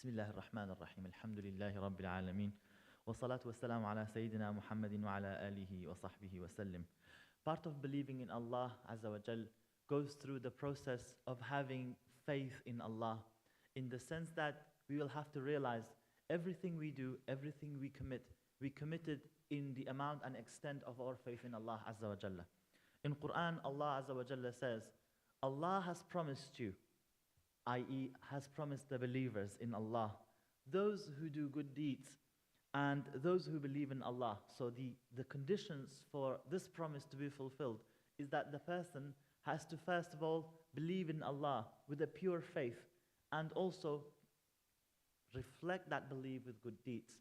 Bismillah ar-Rahman ar-Rahim. Alhamdulillahi Rabbil Alameen. Wa salatu wa salam ala Sayyidina Muhammadin wa ala alihi wa sahbihi wa sallim. Part of believing in Allah Azza wa Jal goes through the process of having faith in Allah, in the sense that we will have to realize everything we do, everything we committed in the amount and extent of our faith in Allah Azza wa Jalla. In Quran, Allah Azza wa Jalla says, Allah has promised you, i.e. has promised the believers in Allah, those who do good deeds and those who believe in Allah. So the conditions for this promise to be fulfilled is that the person has to first of all believe in Allah with a pure faith and also reflect that belief with good deeds.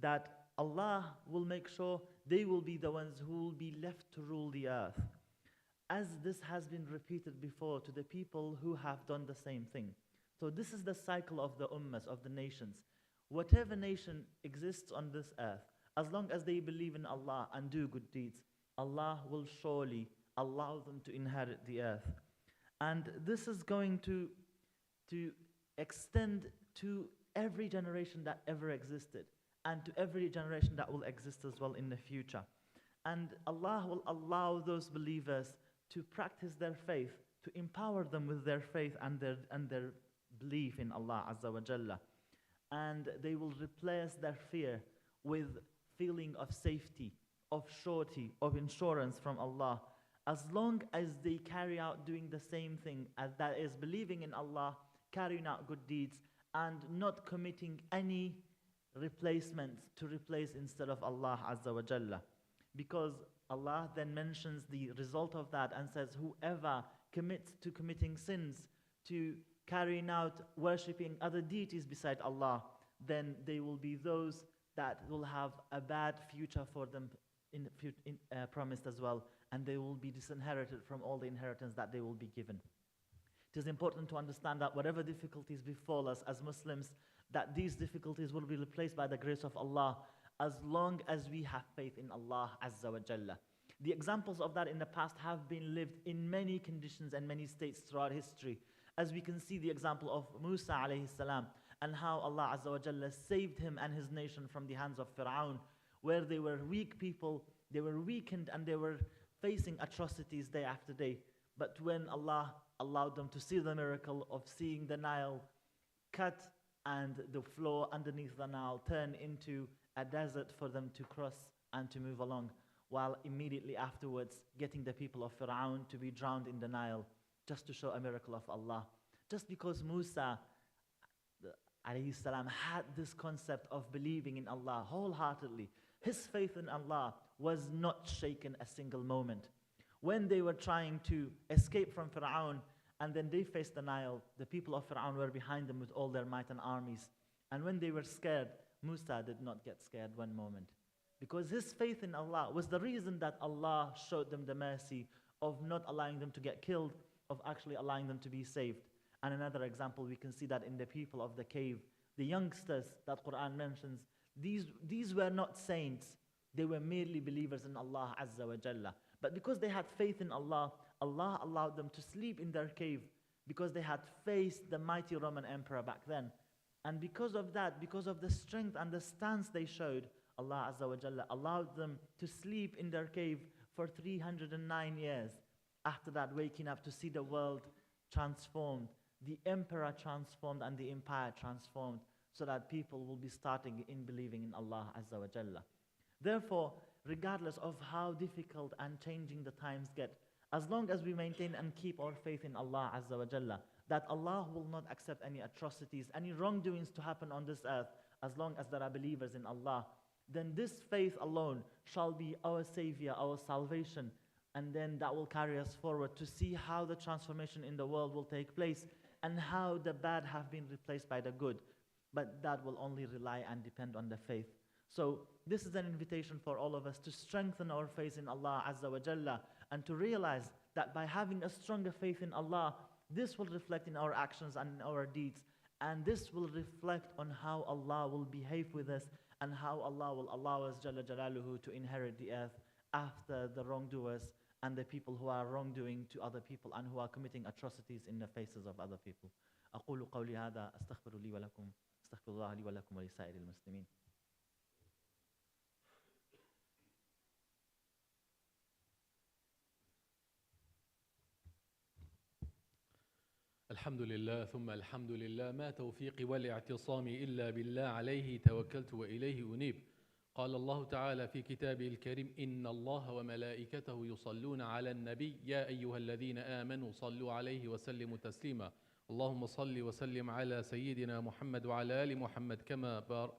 That Allah will make sure they will be the ones who will be left to rule the earth. As this has been repeated before to the people who have done the same thing. So this is the cycle of the ummahs, of the nations. Whatever nation exists on this earth, as long as they believe in Allah and do good deeds, Allah will surely allow them to inherit the earth. And this is going to extend to every generation that ever existed, and to every generation that will exist as well in the future. And Allah will allow those believers to practice their faith, to empower them with their faith and their belief in Allah Azza wa Jalla. And they will replace their fear with feeling of safety, of surety, of insurance from Allah, as long as they carry out doing the same thing, as that is believing in Allah, carrying out good deeds, and not committing any replacements to replace instead of Allah Azza wa Jalla. Because Allah then mentions the result of that and says, whoever commits to committing sins, to carrying out worshipping other deities beside Allah, then they will be those that will have a bad future for them promised as well, and they will be disinherited from all the inheritance that they will be given. It is important to understand that whatever difficulties befall us as Muslims, that these difficulties will be replaced by the grace of Allah, as long as we have faith in Allah Azza wa Jalla. The examples of that in the past have been lived in many conditions and many states throughout history. As we can see the example of Musa alayhi salam, and how Allah Azza wa Jalla saved him and his nation from the hands of Fir'aun, where they were weak people, they were weakened, and they were facing atrocities day after day. But when Allah allowed them to see the miracle of seeing the Nile cut and the floor underneath the Nile turn into a desert for them to cross and to move along, while immediately afterwards getting the people of Fir'aun to be drowned in the Nile, just to show a miracle of Allah. Just because Musa alayhi salam had this concept of believing in Allah wholeheartedly, his faith in Allah was not shaken a single moment. When they were trying to escape from Fir'aun and then they faced the Nile, the people of Fir'aun were behind them with all their might and armies. And when they were scared, Musa did not get scared one moment. Because his faith in Allah was the reason that Allah showed them the mercy of not allowing them to get killed, of actually allowing them to be saved. And another example, we can see that in the people of the cave, the youngsters that Quran mentions, these were not saints. They were merely believers in Allah Azza wa Jalla. But because they had faith in Allah, Allah allowed them to sleep in their cave, because they had faced the mighty Roman emperor back then. And because of that, because of the strength and the stance they showed, Allah Azza wa Jalla allowed them to sleep in their cave for 309 years. After that, waking up to see the world transformed, the emperor transformed, and the empire transformed, so that people will be starting in believing in Allah Azza wa Jalla. Therefore, regardless of how difficult and changing the times get, as long as we maintain and keep our faith in Allah Azza wa Jalla, that Allah will not accept any atrocities, any wrongdoings to happen on this earth, as long as there are believers in Allah, then this faith alone shall be our savior, our salvation, and then that will carry us forward to see how the transformation in the world will take place and how the bad have been replaced by the good. But that will only rely and depend on the faith. So this is an invitation for all of us to strengthen our faith in Allah Azza wa Jalla, and to realize that by having a stronger faith in Allah, this will reflect in our actions and in our deeds, and this will reflect on how Allah will behave with us and how Allah will allow us Jalla Jalaluhu to inherit the earth after the wrongdoers and the people who are wrongdoing to other people and who are committing atrocities in the faces of other people. أقول قولي هذا أستغفر لي ولكم أستغفر الله لي ولكم ولسائر المسلمين. الحمد لله ثم الحمد لله، ما توفيقي والاعتصامي إلا بالله، عليه توكلت وإليه أنيب. قال الله تعالى في كتابه الكريم: إن الله وملائكته يصلون على النبي يا أيها الذين آمنوا صلوا عليه وسلموا تسليما. اللهم صل وسلم على سيدنا محمد وعلى آل محمد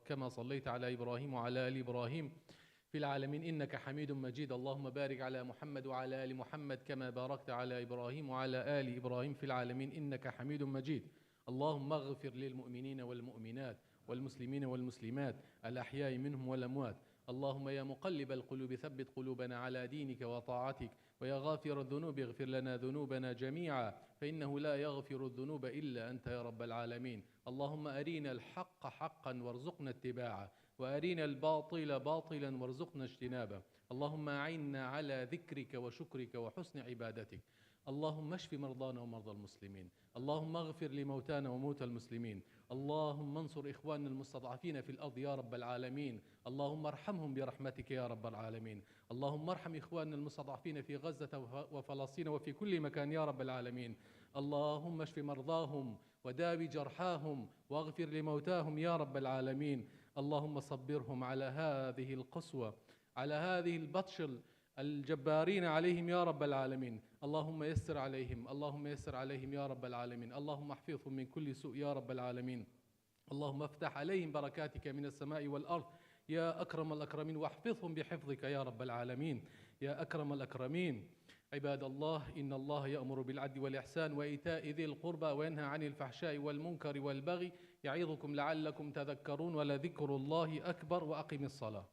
كما صليت على إبراهيم وعلى آل إبراهيم في العالمين إنك حميد مجيد. اللهم بارك على محمد وعلى آل محمد كما باركت على إبراهيم وعلى آل إبراهيم في العالمين إنك حميد مجيد. اللهم اغفر للمؤمنين والمؤمنات والمسلمين والمسلمات الأحياء منهم والأموات. اللهم يا مقلب القلوب ثبت قلوبنا على دينك وطاعتك، ويا غافر الذنوب اغفر لنا ذنوبنا جميعا، فإنه لا يغفر الذنوب إلا أنت يا رب العالمين. اللهم أرينا الحق حقا وارزقنا اتباعه، وأرينا الباطل باطلا وارزقنا اجتنابه. اللهم أعنا على ذكرك وشكرك وحسن عبادتك. اللهم اشف مرضانا ومرضى المسلمين. اللهم اغفر لموتانا وموتى المسلمين. اللهم انصر إخواننا المستضعفين في الأرض يا رب العالمين. اللهم ارحمهم برحمتك يا رب العالمين. اللهم ارحم إخواننا المستضعفين في غزة وفلسطين وفي كل مكان يا رب العالمين. اللهم اشف مرضاهم وداوي جرحاهم واغفر لموتاهم يا رب العالمين. اللهم صبرهم على هذه القسوة، على هذه البطش الجبارين عليهم يا رب العالمين. اللهم يسر عليهم، اللهم يسر عليهم يا رب العالمين. اللهم احفظهم من كل سوء يا رب العالمين. اللهم افتح عليهم بركاتك من السماء والأرض يا أكرم الأكرمين، واحفظهم بحفظك يا رب العالمين يا أكرم الأكرمين. عباد الله، إن الله يأمر بالعدل والإحسان وإيتاء ذي القربى وينهى عن الفحشاء والمنكر والبغي، يعظكم لعلكم تذكرون، ولذكر الله أكبر. وأقم الصلاة.